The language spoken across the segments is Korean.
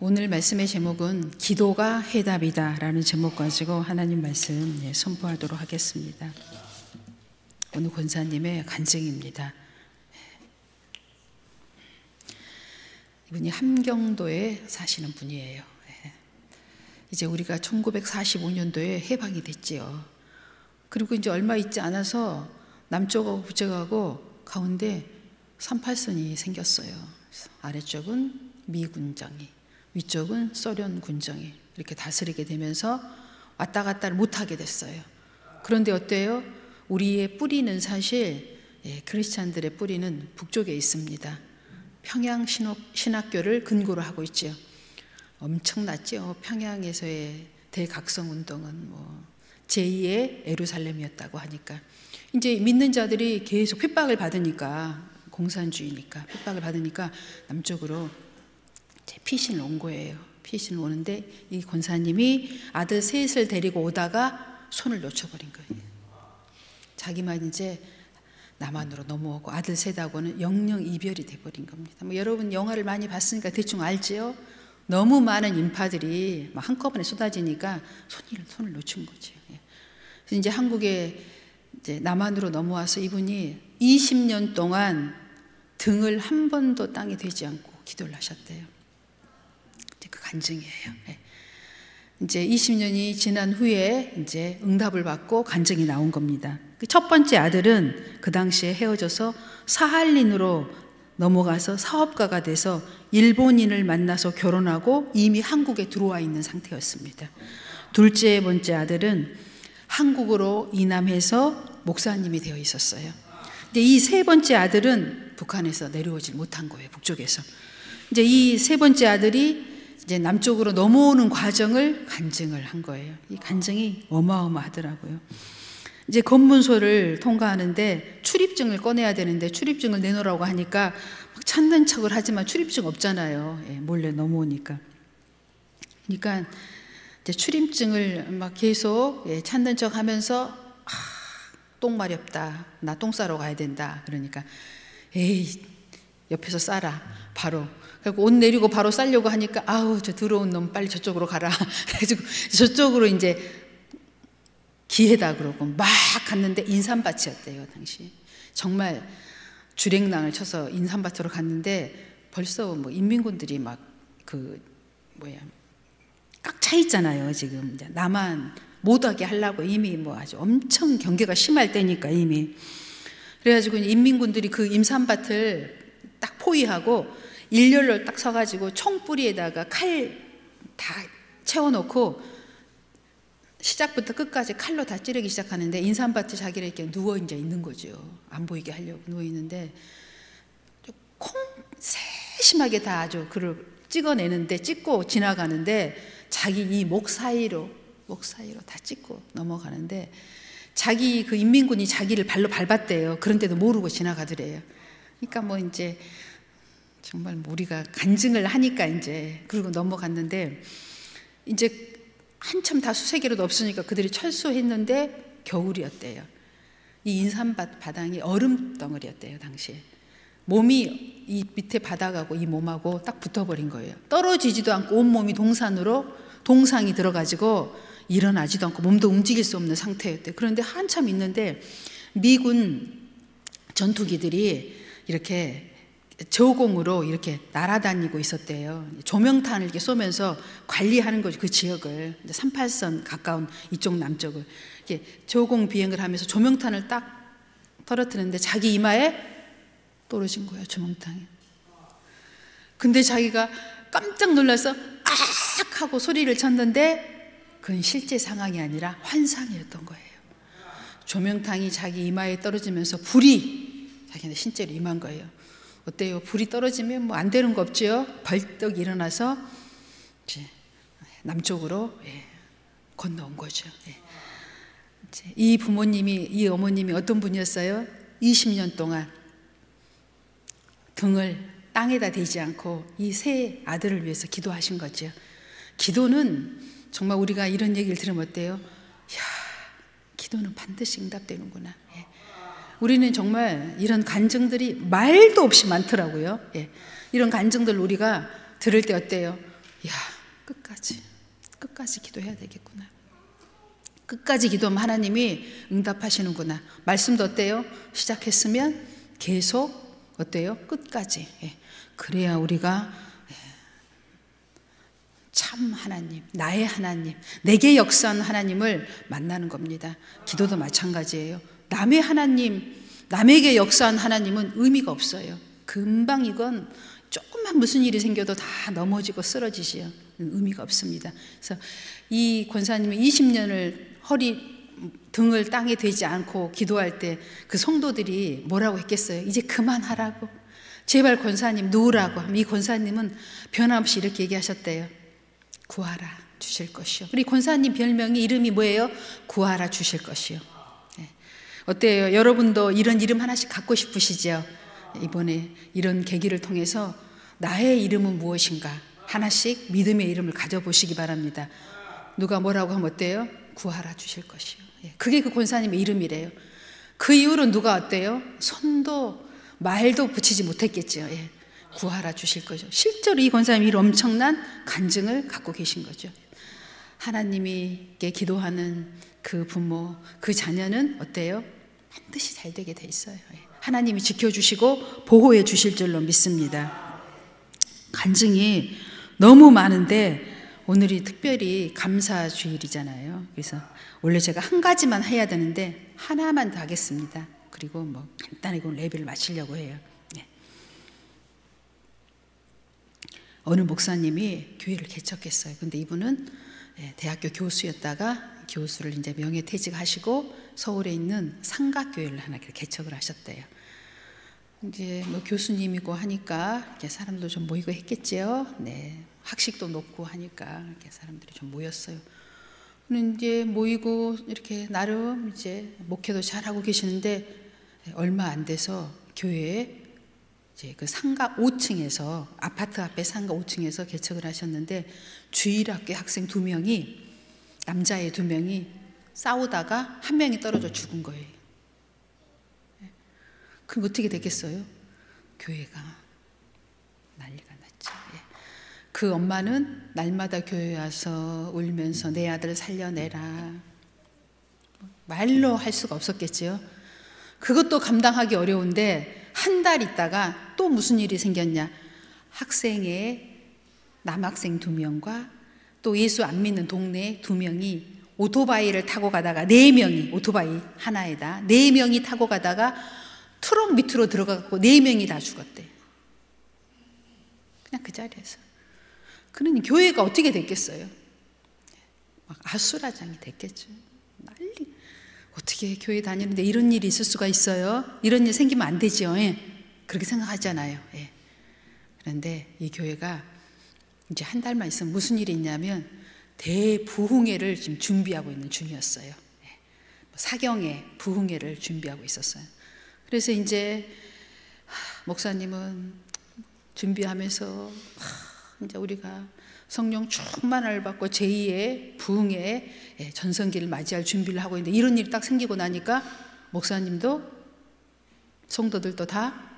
오늘 말씀의 제목은 기도가 해답이다 라는 제목 가지고 하나님 말씀 선포하도록 하겠습니다. 오늘 권사님의 간증입니다. 이분이 함경도에 사시는 분이에요. 이제 우리가 1945년도에 해방이 됐지요. 그리고 이제 얼마 있지 않아서 남쪽하고 북쪽하고 가운데 38선이 생겼어요. 아래쪽은 미 군정이, 위쪽은 소련 군정이 이렇게 다스리게 되면서 왔다 갔다를 못하게 됐어요. 그런데 어때요? 우리의 뿌리는 사실 크리스찬들의 뿌리는 북쪽에 있습니다. 평양 신학교를 근거로 하고 있죠. 엄청났죠. 평양에서의 대각성운동은 제2의 예루살렘이었다고 하니까 이제 믿는 자들이 계속 핍박을 받으니까, 공산주의니까 핍박을 받으니까 남쪽으로 피신을 온 거예요. 피신을 오는데 이 권사님이 아들 셋을 데리고 오다가 손을 놓쳐버린 거예요. 자기만 이제 남한으로 넘어오고 아들 셋하고는 영영 이별이 돼버린 겁니다. 여러분 영화를 많이 봤으니까 대충 알지요? 너무 많은 인파들이 막 한꺼번에 쏟아지니까 손을 놓친 거죠. 그래서 이제 한국에 이제 남한으로 넘어와서 이분이 20년 동안 등을 한 번도 땅에 대지 않고 기도를 하셨대요. 그 간증이에요. 이제 20년이 지난 후에 이제 응답을 받고 간증이 나온 겁니다. 첫 번째 아들은 그 당시에 헤어져서 사할린으로 넘어가서 사업가가 돼서 일본인을 만나서 결혼하고 이미 한국에 들어와 있는 상태였습니다. 둘째 번째 아들은 한국으로 이남해서 목사님이 되어 있었어요. 근데 이 세 번째 아들은 북한에서 내려오지 못한 거예요. 북쪽에서. 이제 이 세 번째 아들이 이제 남쪽으로 넘어오는 과정을 간증을 한 거예요. 이 간증이 어마어마하더라고요. 이제 검문소를 통과하는데 출입증을 꺼내야 되는데 출입증을 내놓으라고 하니까 막 찾는 척을 하지만 출입증 없잖아요. 몰래 넘어오니까. 그러니까 이제 출입증을 막 계속 찾는 척 하면서 똥 마렵다. 나 똥 싸러 가야 된다. 그러니까 에이 옆에서 싸라. 바로. 그리고 옷 내리고 바로 싸려고 하니까 아우 저 더러운 놈 빨리 저쪽으로 가라. 그래가지고 저쪽으로 이제 기회다 그러고 막 갔는데 인삼밭이었대요. 당시 정말 주랭랑을 쳐서 인삼밭으로 갔는데 벌써 인민군들이 막 꽉 차 있잖아요. 지금 이제 나만 못 하게 하려고 이미 아주 엄청 경계가 심할 때니까 이미. 그래가지고 인민군들이 그 인삼밭을 딱 포위하고 일렬로 딱 서가지고 총뿌리에다가 칼 다 채워놓고 시작부터 끝까지 칼로 다 찌르기 시작하는데 인삼밭에 자기를 이렇게 누워 이제 있는 거죠. 안 보이게 하려고 누워 있는데 세심하게 다 아주 그를 찍어내는데 찍고 지나가는데 자기 이 목 사이로 다 찍고 넘어가는데 자기 그 인민군이 자기를 발로 밟았대요. 그런데도 모르고 지나가더래요. 그러니까 이제 정말 우리가 간증을 하니까 이제 그리고 넘어갔는데 이제 한참 다 수색이라도 없으니까 그들이 철수했는데 겨울이었대요. 이 인삼밭 바닥이 얼음 덩어리였대요. 당시에 몸이 이 밑에 바닥하고 이 몸하고 딱 붙어버린 거예요. 떨어지지도 않고 온몸이 동상이 들어가지고 일어나지도 않고 몸도 움직일 수 없는 상태였대요. 그런데 한참 있는데 미군 전투기들이 이렇게 저공으로 이렇게 날아다니고 있었대요. 조명탄을 이렇게 쏘면서 관리하는 거죠. 그 지역을 38선 가까운 이쪽 남쪽을 이렇게 저공 비행을 하면서 조명탄을 딱 떨어뜨리는데 자기 이마에 떨어진 거예요. 조명탄이. 근데 자기가 깜짝 놀라서 악 하고 소리를 쳤는데 그건 실제 상황이 아니라 환상이었던 거예요. 조명탄이 자기 이마에 떨어지면서 불이 자기한테 실제로 임한 거예요. 어때요? 불이 떨어지면 안 되는 거 없지요? 벌떡 일어나서 이제 남쪽으로 건너온 거죠. 이 어머님이 어떤 분이었어요? 20년 동안 등을 땅에다 대지 않고 이 세 아들을 위해서 기도하신 거죠. 기도는 정말 우리가 이런 얘기를 들으면 어때요? 기도는 반드시 응답되는구나. 우리는 정말 이런 간증들이 말도 없이 많더라고요. 이런 간증들 우리가 들을 때 어때요? 야, 끝까지 기도해야 되겠구나. 끝까지 기도하면 하나님이 응답하시는구나. 말씀도 어때요? 시작했으면 계속 어때요? 끝까지. 그래야 우리가 참 하나님, 나의 하나님, 내게 역사한 하나님을 만나는 겁니다. 기도도 마찬가지예요. 남의 하나님, 남에게 역사한 하나님은 의미가 없어요. 금방 이건 조금만 무슨 일이 생겨도 다 넘어지고 쓰러지시요. 의미가 없습니다. 그래서 이 권사님은 20년을 등을 땅에 대지 않고 기도할 때 그 성도들이 뭐라고 했겠어요? 이제 그만하라고. 제발 권사님 누우라고 하면 이 권사님은 변함없이 이렇게 얘기하셨대요. 구하라 주실 것이요. 그리고 권사님 별명이 이름이 뭐예요? 구하라 주실 것이요. 어때요? 여러분도 이런 이름 하나씩 갖고 싶으시죠? 이번에 이런 계기를 통해서 나의 이름은 무엇인가 하나씩 믿음의 이름을 가져보시기 바랍니다. 누가 뭐라고 하면 어때요? 구하라 주실 것이요. 그게 그 권사님의 이름이래요. 그 이후로 누가 어때요? 손도 말도 붙이지 못했겠죠. 구하라 주실 거죠. 실제로 이 권사님이 이런 엄청난 간증을 갖고 계신 거죠. 하나님께 기도하는 그 부모, 그 자녀는 어때요? 반드시 잘 되게 돼 있어요. 하나님이 지켜주시고 보호해 주실 줄로 믿습니다. 간증이 너무 많은데 오늘이 특별히 감사주일이잖아요. 그래서 원래 제가 한 가지만 해야 되는데 하나만 더 하겠습니다. 그리고 뭐 간단하게 오늘 예배를 마치려고 해요. 어느 목사님이 교회를 개척했어요. 근데 이분은 대학교 교수였다가 교수를 이제 명예퇴직하시고 서울에 있는 삼각교회를 하나 개척을 하셨대요. 이제 뭐 교수님이고 하니까 이렇게 사람도 좀 모이고 했겠지요. 학식도 높고 하니까 이렇게 사람들이 좀 모였어요. 이제 모이고 이렇게 나름 이제 목회도 잘하고 계시는데 얼마 안 돼서 교회에 이제 그 상가 5층에서 아파트 앞에 상가 5층에서 개척을 하셨는데 주일학교 학생 2명이 남자애 2명이 싸우다가 한 명이 떨어져 죽은 거예요. 그럼 어떻게 됐겠어요? 교회가 난리가 났죠. 그 엄마는 날마다 교회 와서 울면서 내 아들 살려내라. 말로 할 수가 없었겠지요. 그것도 감당하기 어려운데 한 달 있다가 또 무슨 일이 생겼냐. 학생의 남학생 2명과 또 예수 안 믿는 동네 2명이 오토바이를 타고 가다가 4명이 오토바이 하나에다 4명이 타고 가다가 트럭 밑으로 들어가고 4명이 다 죽었대. 그냥 그 자리에서. 그러니 교회가 어떻게 됐겠어요? 막 아수라장이 됐겠죠. 난리. 어떻게 교회 다니는데 이런 일이 있을 수가 있어요? 이런 일 생기면 안 되죠. 그렇게 생각하잖아요. 그런데 이 교회가 이제 한 달만 있으면 무슨 일이 있냐면 대부흥회를 지금 준비하고 있는 중이었어요. 사경회 부흥회를 준비하고 있었어요. 그래서 이제 목사님은 준비하면서 이제 우리가 성령 충만을 받고 제2의 부흥회 전성기를 맞이할 준비를 하고 있는데 이런 일이 딱 생기고 나니까 목사님도 성도들도 다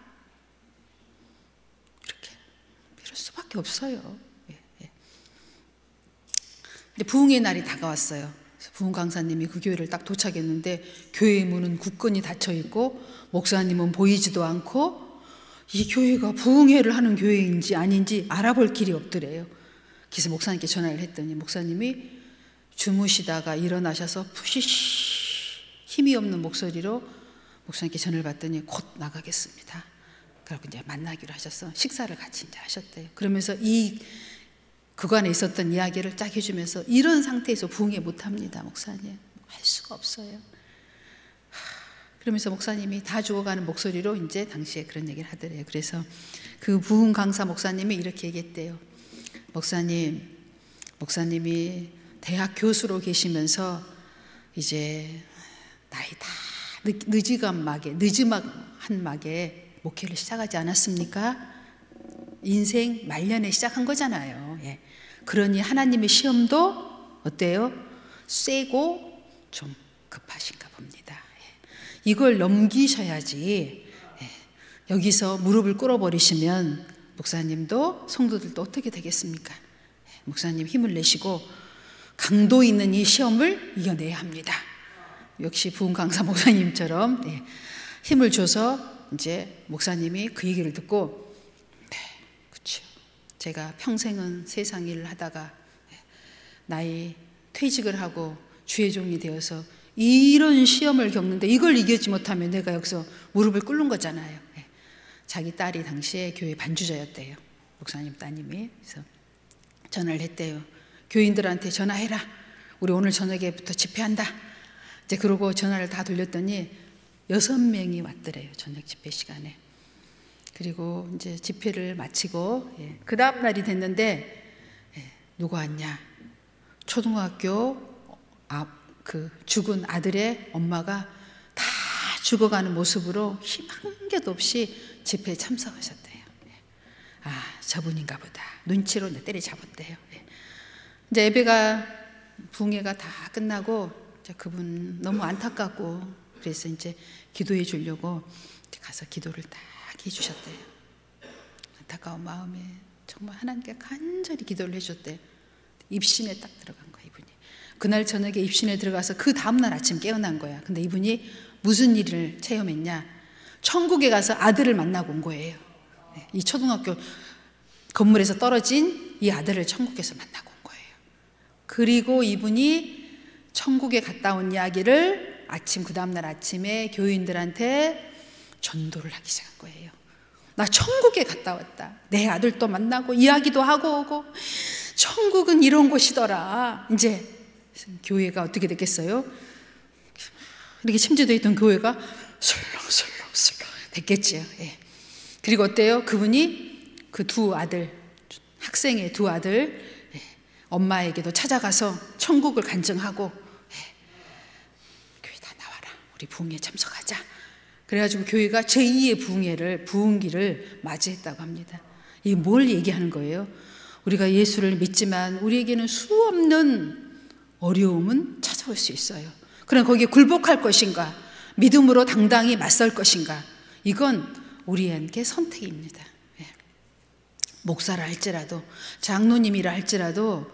이렇게 이럴 수밖에 없어요. 근데 부흥회 날이 다가왔어요. 부흥 강사님이 그 교회를 딱 도착했는데 교회의 문은 굳건히 닫혀 있고 목사님은 보이지도 않고 이 교회가 부흥회를 하는 교회인지 아닌지 알아볼 길이 없더래요. 그래서 목사님께 전화를 했더니 목사님이 주무시다가 일어나셔서 푸시시 힘이 없는 목소리로 목사님께 전화를 받더니 곧 나가겠습니다. 그리고 이제 만나기로 하셔서 식사를 같이 이제 하셨대요. 그러면서 그간에 있었던 이야기를 쫙 해주면서 이런 상태에서 부흥회 못합니다, 목사님. 할 수가 없어요. 그러면서 목사님이 다 죽어가는 목소리로 이제 당시에 그런 얘기를 하더래요. 그래서 그 부흥 강사 목사님이 이렇게 얘기했대요. 목사님이 대학 교수로 계시면서 이제 나이 다 늦지막한 막에 목회를 시작하지 않았습니까? 인생 말년에 시작한 거잖아요. 그러니 하나님의 시험도 어때요? 세고 좀 급하신가 봅니다. 이걸 넘기셔야지. 여기서 무릎을 꿇어버리시면 목사님도 성도들도 어떻게 되겠습니까? 목사님 힘을 내시고 강도 있는 이 시험을 이겨내야 합니다. 역시 부흥 강사 목사님처럼 힘을 줘서 이제 목사님이 그 얘기를 듣고 그렇죠. 제가 평생은 세상 일을 하다가 나이 퇴직을 하고 주의 종이 되어서 이런 시험을 겪는데 이걸 이기지 못하면 내가 여기서 무릎을 꿇는 거잖아요. 자기 딸이 당시에 교회 반주자였대요. 목사님 따님이. 그래서 전화를 했대요. 교인들한테 전화해라. 우리 오늘 저녁에부터 집회한다. 이제 그러고 전화를 다 돌렸더니 6명이 왔더래요. 저녁 집회 시간에. 그리고 이제 집회를 마치고 그 다음 날이 됐는데 누가 왔냐? 초등학교 그 죽은 아들의 엄마가 다 죽어가는 모습으로 힘 한 개도 없이 집회에 참석하셨대요. 아, 저분인가 보다. 눈치로 때려잡았대요. 이제 예배가 부흥회가 다 끝나고 그분 너무 안타깝고 그래서 이제 기도해 주려고 가서 기도를 딱 해주셨대요. 안타까운 마음에 정말 하나님께 간절히 기도를 해줬대요. 입신에 딱 들어간 거야, 이분이. 그날 저녁에 입신에 들어가서 그 다음날 아침 깨어난 거야. 근데 이분이 무슨 일을 체험했냐? 천국에 가서 아들을 만나고 온 거예요. 이 초등학교 건물에서 떨어진 이 아들을 천국에서 만나고 온 거예요. 그리고 이분이 천국에 갔다 온 이야기를 그 다음날 아침에 교인들한테 전도를 하기 시작한 거예요. 나 천국에 갔다 왔다. 내 아들도 만나고 이야기도 하고 오고 천국은 이런 곳이더라. 이제 교회가 어떻게 됐겠어요? 이렇게 침체되어 있던 교회가 술렁술렁술렁 됐겠지요. 그리고 어때요? 그분이 그 두 아들, 학생의 두 아들 엄마에게도 찾아가서 천국을 간증하고 교회 다 나와라. 우리 부흥회에 참석하자. 그래가지고 교회가 제2의 부흥기를 맞이했다고 합니다. 이게 뭘 얘기하는 거예요? 우리가 예수를 믿지만 우리에게는 수없는 어려움은 찾아올 수 있어요. 그럼 거기에 굴복할 것인가? 믿음으로 당당히 맞설 것인가? 이건 우리에게 선택입니다. 목사라 할지라도 장로님이라 할지라도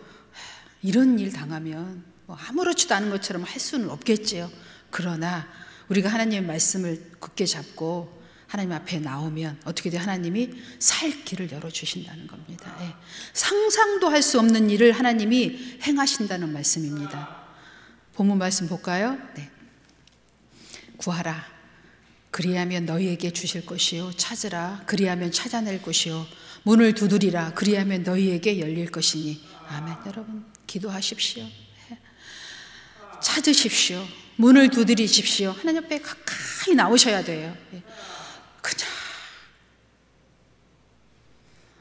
이런 일 당하면 아무렇지도 않은 것처럼 할 수는 없겠지요. 그러나 우리가 하나님의 말씀을 굳게 잡고 하나님 앞에 나오면 어떻게 돼요? 하나님이 살 길을 열어주신다는 겁니다. 상상도 할 수 없는 일을 하나님이 행하신다는 말씀입니다. 본문 말씀 볼까요? 구하라. 그리하면 너희에게 주실 것이요. 찾으라. 그리하면 찾아낼 것이요. 문을 두드리라. 그리하면 너희에게 열릴 것이니. 아멘. 여러분 기도하십시오. 찾으십시오. 문을 두드리십시오. 하나님 앞에 가까이 나오셔야 돼요. 그냥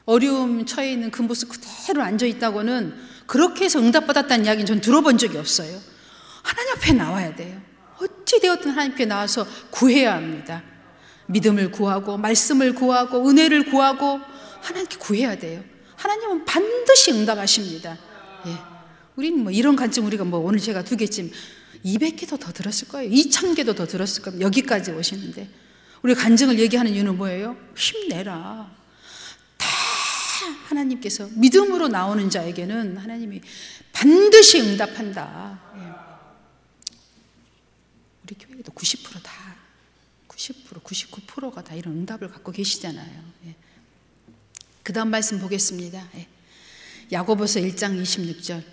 어려움 처해 있는 그 모습 그대로 앉아있다고는 그렇게 해서 응답받았다는 이야기는 전 들어본 적이 없어요. 하나님 앞에 나와야 돼요. 어찌 되었든 하나님께 나와서 구해야 합니다. 믿음을 구하고 말씀을 구하고 은혜를 구하고 하나님께 구해야 돼요. 하나님은 반드시 응답하십니다. 우리는 뭐 이런 간증 우리가 뭐 오늘 제가 2개쯤 200개도 더 들었을 거예요. 2000개도 더 들었을 거예요. 여기까지 오시는데 우리 간증을 얘기하는 이유는 뭐예요? 힘내라. 다 하나님께서 믿음으로 나오는 자에게는 하나님이 반드시 응답한다. 우리 교회도 90% 다 90%, 99%가 다 이런 응답을 갖고 계시잖아요. 그 다음 말씀 보겠습니다. 야고보서 1장 26절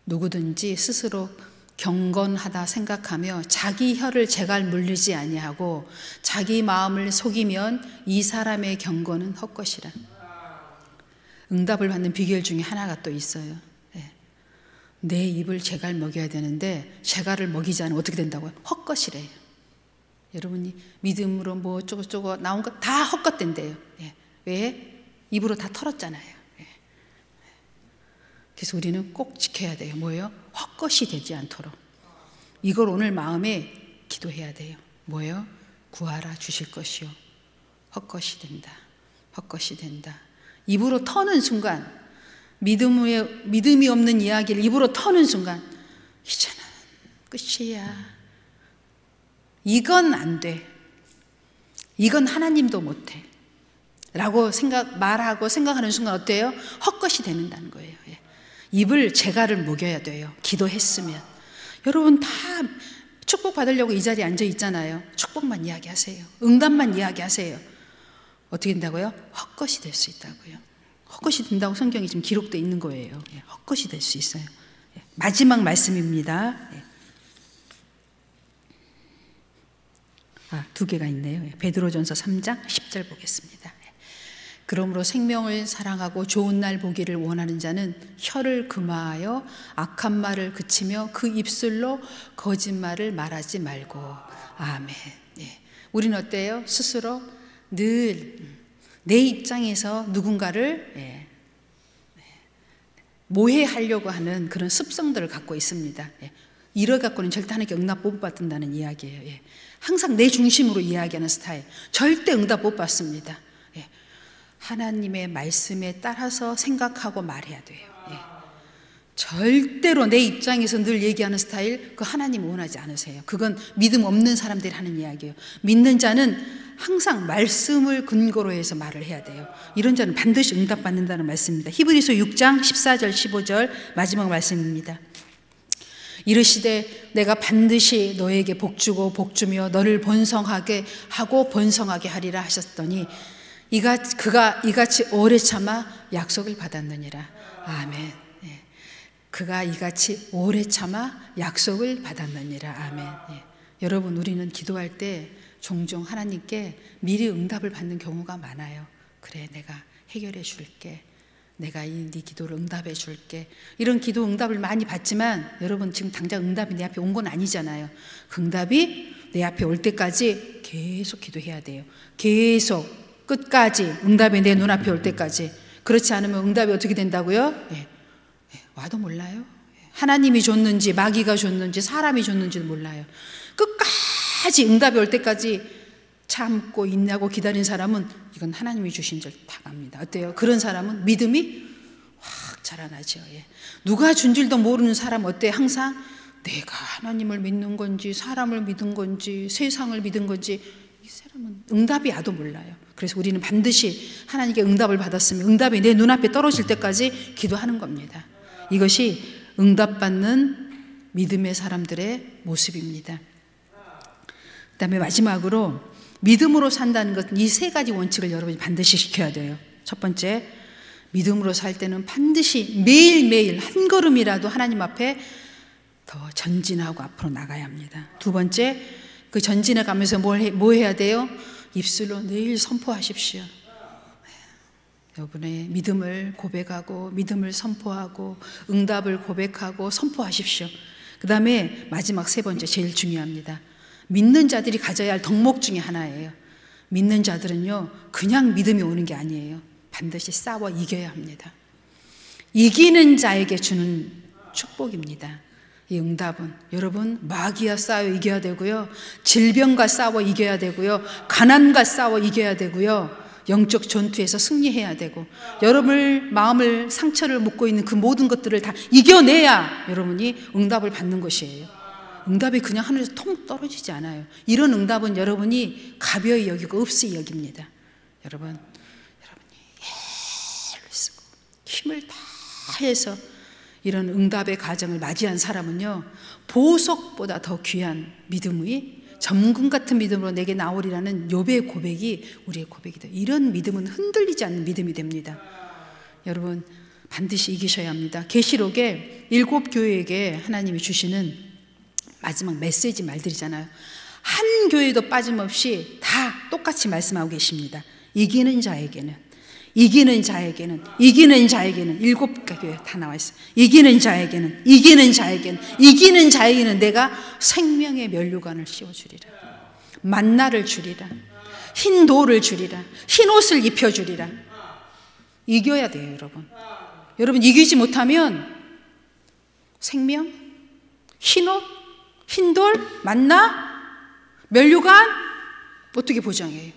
누구든지 스스로 경건하다 생각하며 자기 혀를 제갈 물리지 아니하고 자기 마음을 속이면 이 사람의 경건은 헛것이라. 응답을 받는 비결 중에 하나가 또 있어요. 내 입을 제갈 먹여야 되는데 제갈을 먹이지 않으면 어떻게 된다고요? 헛것이래요. 여러분이 믿음으로 뭐 어쩌고저쩌고 나온 거 다 헛것된대요. 왜? 입으로 다 털었잖아요. 그래서 우리는 꼭 지켜야 돼요. 뭐예요? 헛것이 되지 않도록. 이걸 오늘 마음에 기도해야 돼요. 뭐예요? 구하라 주실 것이요. 헛것이 된다. 헛것이 된다. 입으로 터는 순간, 믿음이 없는 이야기를 입으로 터는 순간, 이제는 끝이야. 이건 안 돼. 이건 하나님도 못해. 라고 말하고 생각하는 순간 어때요? 헛것이 되는다는 거예요. 입을 재갈을 먹여야 돼요. 기도했으면. 여러분 다 축복 받으려고 이 자리에 앉아 있잖아요. 축복만 이야기하세요. 응답만 이야기하세요. 어떻게 된다고요? 헛것이 될 수 있다고요. 헛것이 된다고 성경이 지금 기록되어 있는 거예요. 헛것이 될 수 있어요. 마지막 말씀입니다. 두 개가 있네요. 베드로전서 3장 10절 보겠습니다. 그러므로 생명을 사랑하고 좋은 날 보기를 원하는 자는 혀를 금하여 악한 말을 그치며 그 입술로 거짓말을 말하지 말고. 아멘. 우리는 어때요? 스스로 늘 내 입장에서 누군가를 모해하려고 하는 그런 습성들을 갖고 있습니다. 이래 갖고는 절대 하나님께 응답 못 받는다는 이야기예요. 항상 내 중심으로 이야기하는 스타일. 절대 응답 못 받습니다. 하나님의 말씀에 따라서 생각하고 말해야 돼요. 절대로 내 입장에서 늘 얘기하는 스타일, 그 하나님 원하지 않으세요. 그건 믿음 없는 사람들이 하는 이야기예요. 믿는 자는 항상 말씀을 근거로 해서 말을 해야 돼요. 이런 자는 반드시 응답받는다는 말씀입니다. 히브리서 6장 14절 15절 마지막 말씀입니다. 이르시되 내가 반드시 너에게 복주고 복주며 너를 번성하게 하고 번성하게 하리라 하셨더니 그가 이같이 오래 참아 약속을 받았느니라. 아멘. 그가 이같이 오래 참아 약속을 받았느니라. 아멘. 여러분, 우리는 기도할 때 종종 하나님께 미리 응답을 받는 경우가 많아요. 그래, 내가 해결해 줄게. 내가 네 기도를 응답해 줄게. 이런 기도 응답을 많이 받지만 여러분, 지금 당장 응답이 내 앞에 온 건 아니잖아요. 그 응답이 내 앞에 올 때까지 계속 기도해야 돼요. 계속 끝까지 응답이 내 눈앞에 올 때까지. 그렇지 않으면 응답이 어떻게 된다고요? 와도 몰라요. 하나님이 줬는지 마귀가 줬는지 사람이 줬는지도 몰라요. 끝까지 응답이 올 때까지 참고 인내하고 기다린 사람은 이건 하나님이 주신 줄 다 압니다. 어때요? 그런 사람은 믿음이 확 자라나죠. 누가 준 줄도 모르는 사람 어때요? 항상 내가 하나님을 믿는 건지 사람을 믿은 건지 세상을 믿은 건지 이 사람은 응답이 와도 몰라요. 그래서 우리는 반드시 하나님께 응답을 받았으면 응답이 내 눈앞에 떨어질 때까지 기도하는 겁니다. 이것이 응답받는 믿음의 사람들의 모습입니다. 그 다음에 마지막으로 믿음으로 산다는 것은 이 세 가지 원칙을 여러분이 반드시 지켜야 돼요. 첫 번째, 믿음으로 살 때는 반드시 매일매일 한 걸음이라도 하나님 앞에 더 전진하고 앞으로 나가야 합니다. 두 번째, 그 전진해 가면서 뭐 해야 돼요? 입술로 늘 선포하십시오. 여러분의 믿음을 고백하고 믿음을 선포하고 응답을 고백하고 선포하십시오. 그 다음에 마지막 세 번째, 제일 중요합니다. 믿는 자들이 가져야 할 덕목 중에 하나예요. 믿는 자들은요, 그냥 믿음이 오는 게 아니에요. 반드시 싸워 이겨야 합니다. 이기는 자에게 주는 축복입니다. 이 응답은 여러분, 마귀와 싸워 이겨야 되고요, 질병과 싸워 이겨야 되고요, 가난과 싸워 이겨야 되고요, 영적 전투에서 승리해야 되고, 여러분의 마음을 상처를 묻고 있는 그 모든 것들을 다 이겨내야 여러분이 응답을 받는 것이에요. 응답이 그냥 하늘에서 통 떨어지지 않아요. 이런 응답은 여러분이 가벼이 여기고 없이 여깁니다. 여러분이 애를 쓰고 힘을 다해서 이런 응답의 과정을 맞이한 사람은요, 보석보다 더 귀한 믿음이 점금 같은 믿음으로 내게 나오리라는 욥의 고백이 우리의 고백이다. 이런 믿음은 흔들리지 않는 믿음이 됩니다. 여러분, 반드시 이기셔야 합니다. 계시록에 7교회에게 하나님이 주시는 마지막 메시지 말들이잖아요. 한 교회도 빠짐없이 다 똑같이 말씀하고 계십니다. 이기는 자에게는 7교회 다 나와 있어요. 이기는 자에게는 내가 생명의 면류관을 씌워주리라. 만나를 주리라. 흰 돌을 주리라. 흰 옷을 입혀주리라. 이겨야 돼요, 여러분. 여러분, 이기지 못하면 생명, 흰 옷, 흰 돌, 만나, 면류관 어떻게 보장해요?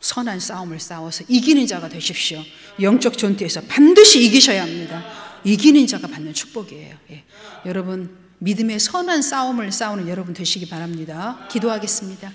선한 싸움을 싸워서 이기는 자가 되십시오. 영적 전투에서 반드시 이기셔야 합니다. 이기는 자가 받는 축복이에요. 여러분, 믿음의 선한 싸움을 싸우는 여러분 되시기 바랍니다. 기도하겠습니다.